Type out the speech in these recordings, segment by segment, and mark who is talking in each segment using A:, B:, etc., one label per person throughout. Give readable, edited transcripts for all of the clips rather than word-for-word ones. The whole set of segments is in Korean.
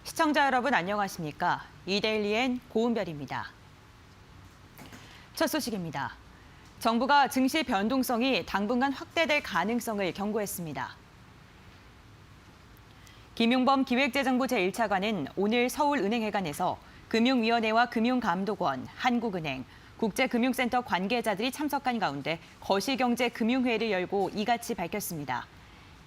A: 시청자 여러분 안녕하십니까? 이데일리엔 고은별입니다. 첫 소식입니다. 정부가 증시 변동성이 당분간 확대될 가능성을 경고했습니다. 김용범 기획재정부 제1차관은 오늘 서울은행회관에서 금융위원회와 금융감독원, 한국은행, 국제금융센터 관계자들이 참석한 가운데 거시경제금융회의를 열고 이같이 밝혔습니다.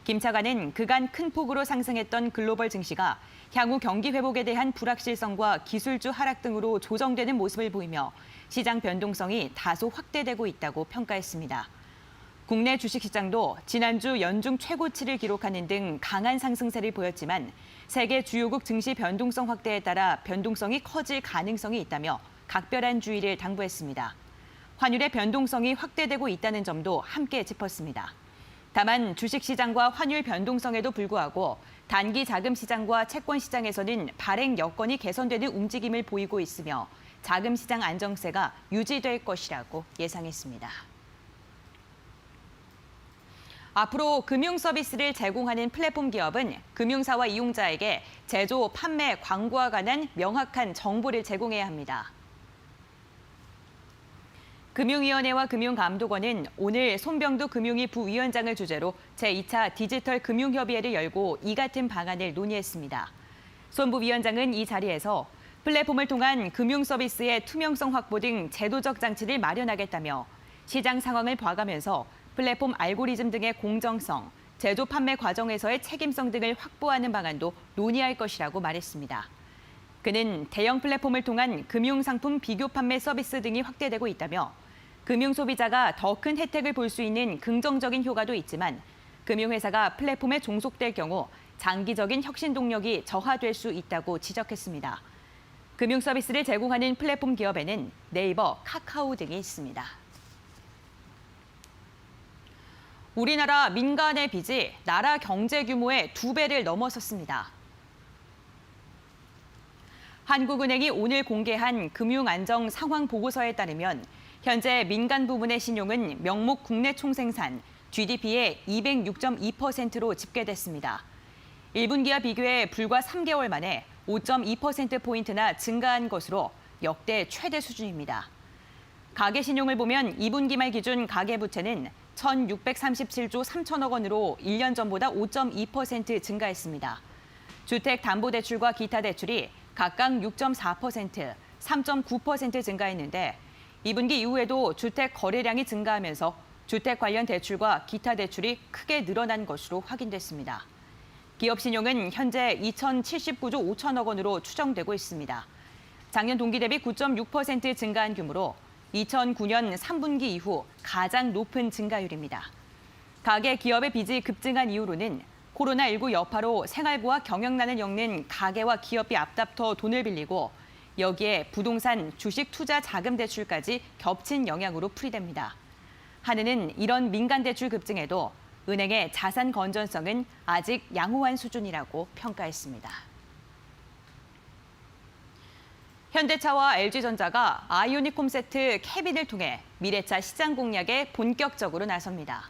A: 김 차관은 그간 큰 폭으로 상승했던 글로벌 증시가 향후 경기 회복에 대한 불확실성과 기술주 하락 등으로 조정되는 모습을 보이며 시장 변동성이 다소 확대되고 있다고 평가했습니다. 국내 주식시장도 지난주 연중 최고치를 기록하는 등 강한 상승세를 보였지만 세계 주요국 증시 변동성 확대에 따라 변동성이 커질 가능성이 있다며 각별한 주의를 당부했습니다. 환율의 변동성이 확대되고 있다는 점도 함께 짚었습니다. 다만 주식시장과 환율 변동성에도 불구하고 단기 자금시장과 채권시장에서는 발행 여건이 개선되는 움직임을 보이고 있으며 자금시장 안정세가 유지될 것이라고 예상했습니다. 앞으로 금융 서비스를 제공하는 플랫폼 기업은 금융사와 이용자에게 제조, 판매, 광고와 관한 명확한 정보를 제공해야 합니다. 금융위원회와 금융감독원은 오늘 손병두 금융위 부위원장을 주재로 제2차 디지털 금융협의회를 열고 이 같은 방안을 논의했습니다. 손 부위원장은 이 자리에서 플랫폼을 통한 금융 서비스의 투명성 확보 등 제도적 장치를 마련하겠다며 시장 상황을 봐가면서 플랫폼 알고리즘 등의 공정성, 제조 판매 과정에서의 책임성 등을 확보하는 방안도 논의할 것이라고 말했습니다. 그는 대형 플랫폼을 통한 금융 상품 비교 판매 서비스 등이 확대되고 있다며 금융 소비자가 더 큰 혜택을 볼 수 있는 긍정적인 효과도 있지만 금융회사가 플랫폼에 종속될 경우 장기적인 혁신 동력이 저하될 수 있다고 지적했습니다. 금융 서비스를 제공하는 플랫폼 기업에는 네이버, 카카오 등이 있습니다. 우리나라 민간의 빚이 나라 경제 규모의 2배를 넘어섰습니다. 한국은행이 오늘 공개한 금융안정 상황 보고서에 따르면 현재 민간 부문의 신용은 명목 국내 총생산, GDP의 206.2%로 집계됐습니다. 1분기와 비교해 불과 3개월 만에 5.2%포인트나 증가한 것으로 역대 최대 수준입니다. 가계 신용을 보면 2분기 말 기준 가계부채는 1,637조 3천억 원으로 1년 전보다 5.2% 증가했습니다. 주택담보대출과 기타 대출이 각각 6.4%, 3.9% 증가했는데 2분기 이후에도 주택 거래량이 증가하면서 주택 관련 대출과 기타 대출이 크게 늘어난 것으로 확인됐습니다. 기업 신용은 현재 2,079조 5천억 원으로 추정되고 있습니다. 작년 동기 대비 9.6% 증가한 규모로 2009년 3분기 이후 가장 높은 증가율입니다. 가계 기업의 빚이 급증한 이유로는 코로나19 여파로 생활부와 경영난을 겪는 가계와 기업이 앞다퉈 돈을 빌리고 여기에 부동산, 주식 투자 자금 대출까지 겹친 영향으로 풀이됩니다. 한은은 이런 민간 대출 급증에도 은행의 자산 건전성은 아직 양호한 수준이라고 평가했습니다. 현대차와 LG전자가 아이오닉 콘셉트 캐빈을 통해 미래차 시장 공략에 본격적으로 나섭니다.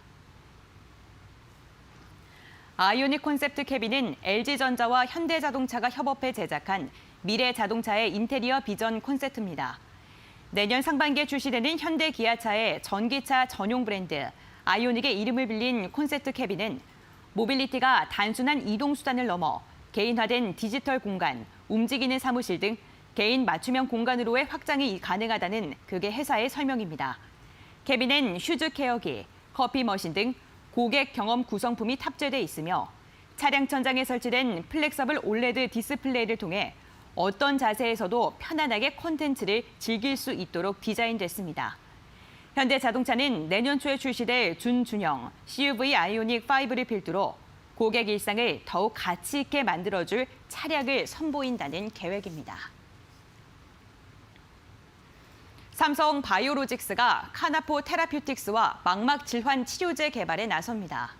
A: 아이오닉 콘셉트 캐빈은 LG전자와 현대자동차가 협업해 제작한 미래 자동차의 인테리어 비전 콘셉트입니다. 내년 상반기에 출시되는 현대 기아차의 전기차 전용 브랜드 아이오닉의 이름을 빌린 콘셉트 캐빈은 모빌리티가 단순한 이동 수단을 넘어 개인화된 디지털 공간, 움직이는 사무실 등 개인 맞춤형 공간으로의 확장이 가능하다는 그게 회사의 설명입니다. 캐빈엔 휴즈 케어기, 커피 머신 등 고객 경험 구성품이 탑재돼 있으며 차량 천장에 설치된 플렉서블 올레드 디스플레이를 통해 어떤 자세에서도 편안하게 콘텐츠를 즐길 수 있도록 디자인됐습니다. 현대자동차는 내년 초에 출시될 준준형 CUV 아이오닉 5를 필두로 고객 일상을 더욱 가치 있게 만들어줄 차량을 선보인다는 계획입니다. 삼성 바이오로직스가 카나포 테라퓨틱스와 망막 질환 치료제 개발에 나섭니다.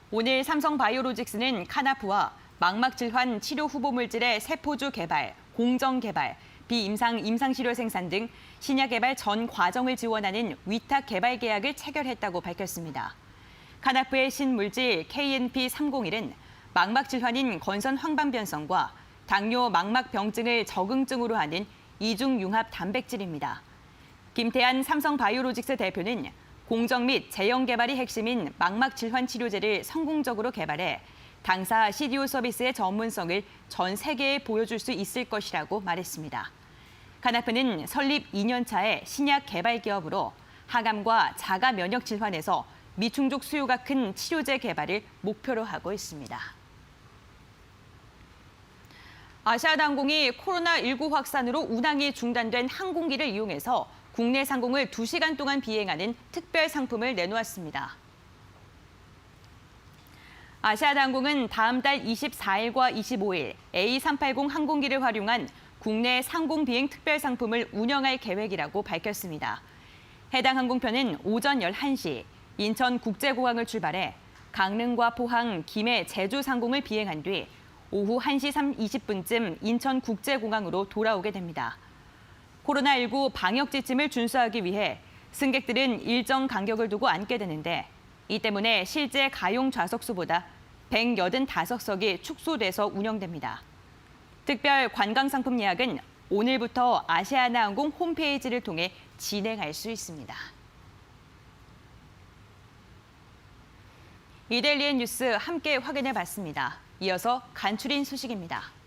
A: 오늘 삼성 바이오로직스는 카나포와 망막 질환 치료 후보 물질의 세포주 개발, 공정 개발, 임상 치료 생산 등 신약 개발 전 과정을 지원하는 위탁 개발 계약을 체결했다고 밝혔습니다. 카나프의 신물질 KNP301은 망막 질환인 건선 황반변성과 당뇨 망막병증을 적응증으로 하는 이중융합 단백질입니다. 김태한 삼성바이오로직스 대표는 공정 및 제형 개발이 핵심인 망막 질환 치료제를 성공적으로 개발해 당사 CDO 서비스의 전문성을 전 세계에 보여줄 수 있을 것이라고 말했습니다. 카나프는 설립 2년 차의 신약 개발 기업으로 항암과 자가 면역 질환에서 미충족 수요가 큰 치료제 개발을 목표로 하고 있습니다. 아시아나항공이 코로나19 확산으로 운항이 중단된 항공기를 이용해서 국내 상공을 2시간 동안 비행하는 특별 상품을 내놓았습니다. 아시아나항공은 다음 달 24일과 25일 A380 항공기를 활용한 국내 상공 비행 특별 상품을 운영할 계획이라고 밝혔습니다. 해당 항공편은 오전 11시 인천국제공항을 출발해 강릉과 포항, 김해, 제주 상공을 비행한 뒤 오후 1시 20분쯤 인천국제공항으로 돌아오게 됩니다. 코로나19 방역 지침을 준수하기 위해 승객들은 일정 간격을 두고 앉게 되는데 이 때문에 실제 가용 좌석수보다 185석이 축소돼서 운영됩니다. 특별 관광상품 예약은 오늘부터 아시아나항공 홈페이지를 통해 진행할 수 있습니다. 이데일리의 뉴스 함께 확인해 봤습니다. 이어서 간추린 소식입니다.